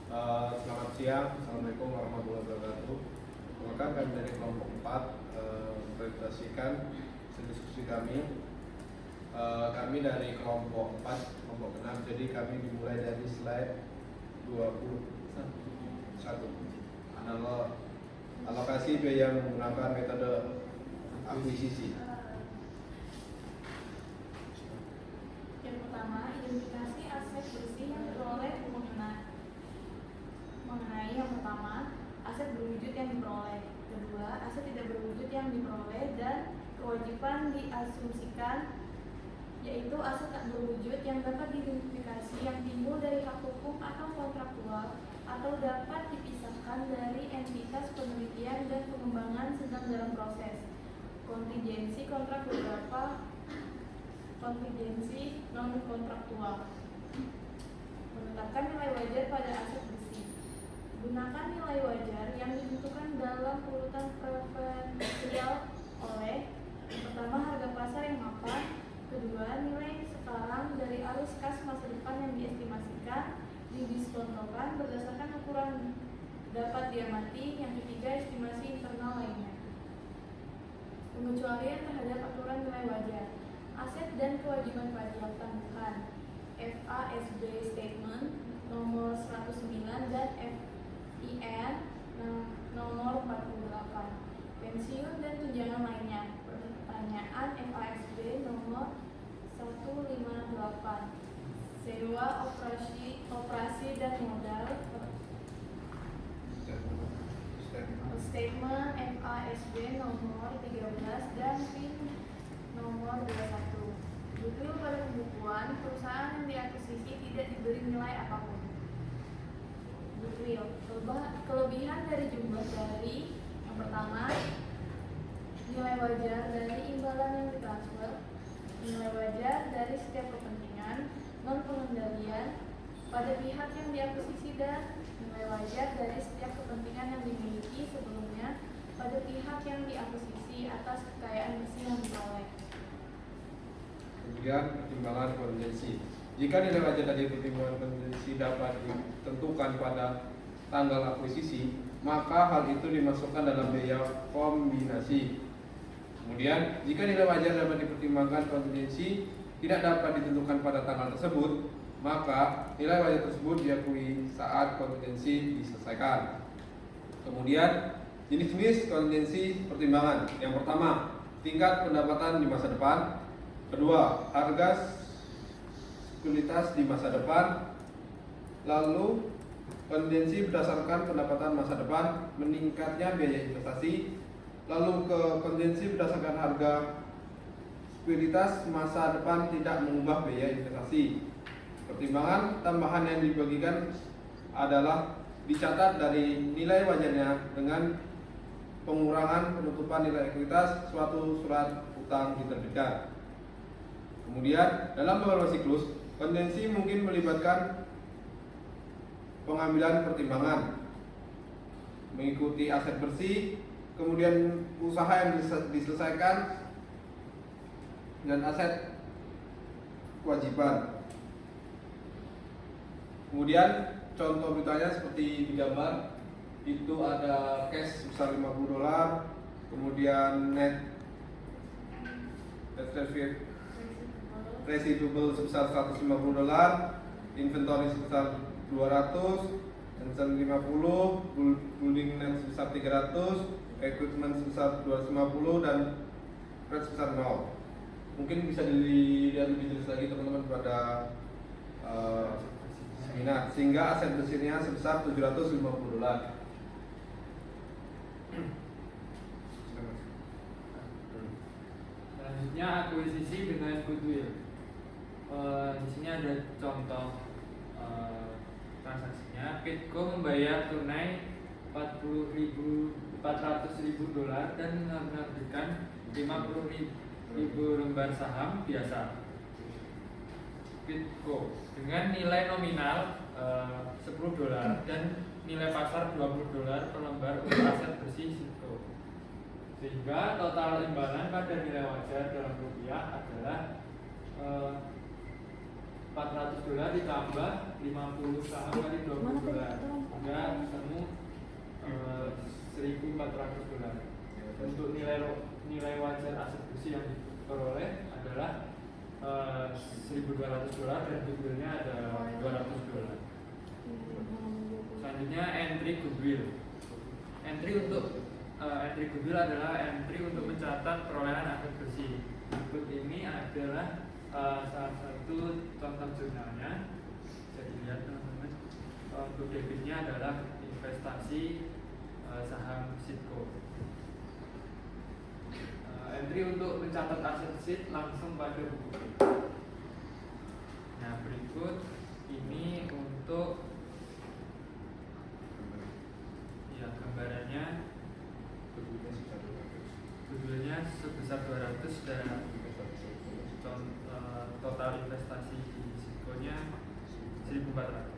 Selamat siang, Assalamualaikum warahmatullahi wabarakatuh. Maka kami dari kelompok 4 mempresentasikan diskusi kami. Kami dari kelompok 4, kelompok 6, jadi kami dimulai dari slide 21. Alokasi biaya menggunakan metode akuisisi. Yang pertama, identifikasi aset bersih yang diperoleh mengenai yang pertama, aset berwujud yang diperoleh. Kedua, aset tidak berwujud yang diperoleh dan kewajiban diasumsikan, yaitu aset tak berwujud yang dapat diidentifikasi yang timbul dari hak hukum atau kontraktual atau dapat dipisahkan dari entitas penelitian dan pengembangan sedang dalam proses. Kontingensi kontrak beberapa kontingensi non kontraktual. Menetapkan nilai wajar pada aset bersih. Gunakan nilai wajar yang ditentukan dalam urutan preferensial oleh pertama harga pasar yang mapan, kedua nilai sekarang dari arus kas masa depan yang diestimasikan didiskontokan berdasarkan ukuran dapat diamati, yang ketiga estimasi internal lainnya. Pengecualian terhadap aturan nilai wajar. Aset dan kewajiban pajak tanggungan FASB Statement nomor 109 dan FIN nomor 48. Pensiun dan tunjangan lainnya. Pertanyaan FASB nomor 158. Sewa operasi dan modal. Statement FASB nomor 13 dan PIN nomor 21. Goodwill pada pembukuan perusahaan yang diakuisisi tidak diberi nilai apapun. Goodwill, kelebihan dari jumlah dari yang pertama, nilai wajar dari imbalan yang ditransfer, nilai wajar dari setiap kepentingan non pengendalian pada pihak yang diakuisisi dan nilai wajar dari setiap kepentingan yang dimiliki sebelumnya pada pihak yang diakuisisi atas kekayaan bersih yang diperoleh. Kemudian pertimbangan kontingensi. Jika nilai wajar dari pertimbangan kontingensi dapat ditentukan pada tanggal akuisisi, maka hal itu dimasukkan dalam biaya kombinasi. Kemudian, jika nilai wajar dapat dipertimbangkan kontingensi tidak dapat ditentukan pada tanggal tersebut, maka nilai wajar tersebut diakui saat kontingensi diselesaikan. Kemudian, jenis-jenis kontingensi pertimbangan. Yang pertama, tingkat pendapatan di masa depan. Kedua, harga sekulitas di masa depan. Lalu, kontingensi berdasarkan pendapatan masa depan, meningkatnya biaya investasi. Lalu ke kontingensi berdasarkan harga sekulitas masa depan tidak mengubah biaya investasi. Pertimbangan tambahan yang dibagikan adalah dicatat dari nilai wajarnya dengan pengurangan penutupan nilai ekuitas suatu surat utang diterbitkan. Kemudian dalam beberapa siklus, kontingensi mungkin melibatkan pengambilan pertimbangan mengikuti aset bersih, kemudian usaha yang diselesaikan, dan aset kewajiban. Kemudian contoh beritanya seperti di gambar, itu ada cash sebesar $50, kemudian net receivable sebesar $150, inventory sebesar 200, Ensan 50, building net sebesar 300, equipment sebesar 250, dan rate sebesar 0. Mungkin bisa dilihat lebih jelas lagi teman-teman pada seminar, sehingga aset bersihnya sebesar $750. Selanjutnya akuisisi dengan goodwill. Di sini ada contoh transaksinya. Pitco membayar tunai $400.000 dan menerbitkan 50.000 lembar saham biasa Pitco dengan nilai nominal $10 dan nilai pasar $20 per lembar untuk aset bersih Pitco, sehingga total imbalan pada nilai wajar dalam rupiah adalah $400 ditambah 50 saham kali $20 sehingga ketemu $1.400. Untuk nilai wajar aset bersih yang diperoleh adalah $1.200 dan goodwill-nya ada $200. Selanjutnya entry goodwill. Entry goodwill adalah entry untuk mencatat perolehan aset bersih. Berikut ini adalah salah satu contoh jurnalnya. Bisa dilihat teman-teman. Untuk debitnya adalah investasi saham Sitco. Entry untuk mencatat aset seed langsung pada buku. Nah, berikut ini untuk ya gambarannya. Goodwill-nya sebesar 200 dan total investasi di Sitco-nya 1.400.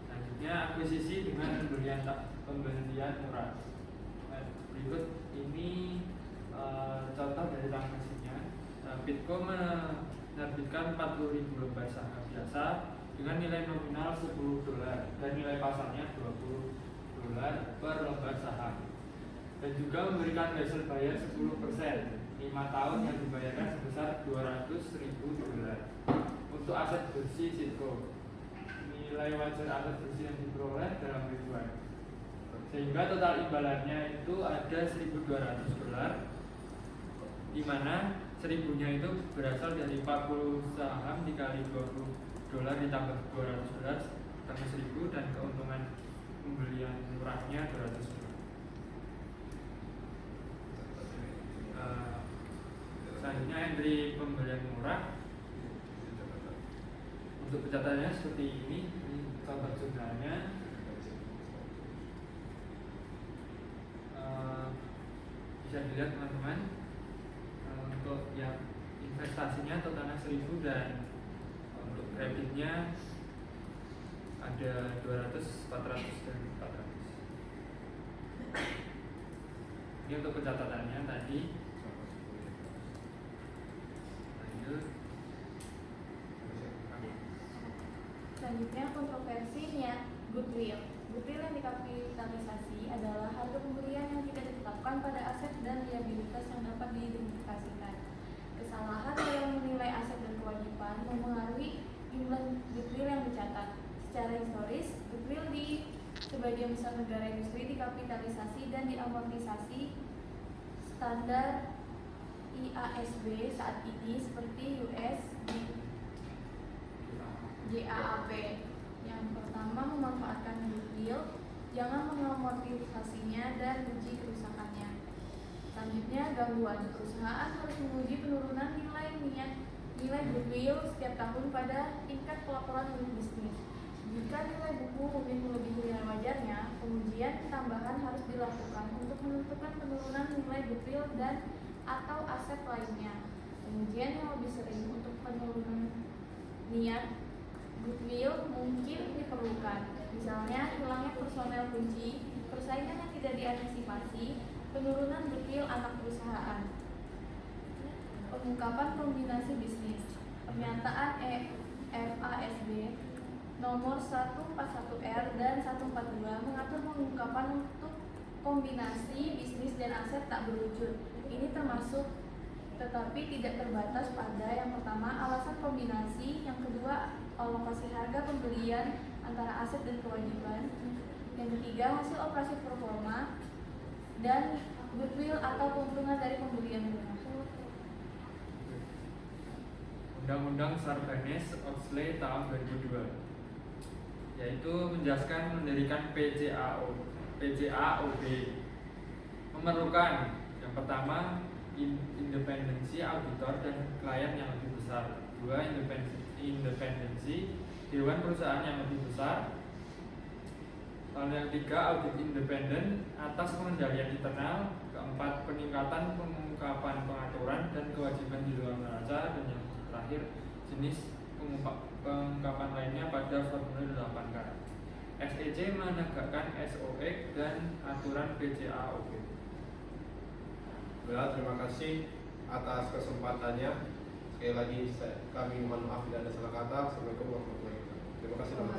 Selanjutnya akuisisi dengan pembelian murah. Nah, berikut ini contoh dari transaksinya. Bitco menerbitkan 40.000 lembar saham biasa dengan nilai nominal $10 dan nilai pasarnya $20 per lembar saham, dan juga memberikan hasil bayar 10%, 5 tahun yang dibayarkan sebesar $200.000. Untuk aset bersih Sitco, nilai wajar aset bersih yang diperoleh dalam ribuan, sehingga total imbalannya itu ada $1.200, di mana 1.000-nya itu berasal dari 40 saham dikali $20 ditambah $200 tambah 1.000, dan keuntungan pembelian murahnya $200. Selanjutnya entry pembelian murah. Untuk pencatatannya seperti ini contoh jurnalnya. Bisa dilihat teman-teman. Untuk yang investasinya totalnya 1.000 dan untuk kreditnya ada 200, 400 dan 400. Ini untuk pencatatannya tadi. Lanjut. Selanjutnya kontroversinya goodwill. Goodwill yang dikapitalisasi adalah harga pembelian yang tidak ditetapkan pada aset dan liabilitas yang dapat diidentifikasikan. Kesalahan dalam menilai aset dan kewajiban memengaruhi jumlah goodwill yang dicatat. Secara historis, goodwill di sebagian besar negara industri dikapitalisasi dan diamortisasi standar IASB saat ini seperti US GAAP. Yang pertama, memanfaatkan goodwill, jangan mengamortisasinya dan uji kerusakannya. Selanjutnya, gangguan. Perusahaan harus menguji penurunan nilai goodwill setiap tahun pada tingkat pelaporan unit bisnis. Jika nilai buku unit melebihi nilai wajarnya, pengujian tambahan harus dilakukan untuk menentukan penurunan nilai goodwill dan atau aset lainnya. Pengujian yang lebih sering untuk penurunan niat goodwill mungkin diperlukan, misalnya hilangnya personel kunci, persaingan yang tidak diantisipasi, penurunan goodwill anak perusahaan. Pengungkapan kombinasi bisnis. Pernyataan FASB nomor 141R dan 142 mengatur pengungkapan untuk kombinasi bisnis dan aset tak berwujud. Ini termasuk tetapi tidak terbatas pada yang pertama alasan kombinasi, yang kedua alokasi harga pembelian antara aset dan kewajiban, yang ketiga hasil operasi performa, dan goodwill atau keuntungan dari pembelian rumah. Undang-Undang Sarbanes-Oxley tahun 2002, yaitu menjelaskan mendirikan PCAOB memerlukan yang pertama independensi auditor dan klien yang lebih besar, dua independensi dewan perusahaan yang lebih besar, lalu yang tiga audit independen atas pengendalian internal, keempat peningkatan pengungkapan pengaturan dan kewajiban di luar neraca, dan yang terakhir jenis pengungkapan lainnya pada formulir 8K. SEC menegakkan SOX dan aturan PCAOB. Ya, terima kasih atas kesempatannya. Sekali lagi kami mohon maaf bila ada salah kata. Assalamualaikum warahmatullahi wabarakatuh. Terima kasih teman-teman.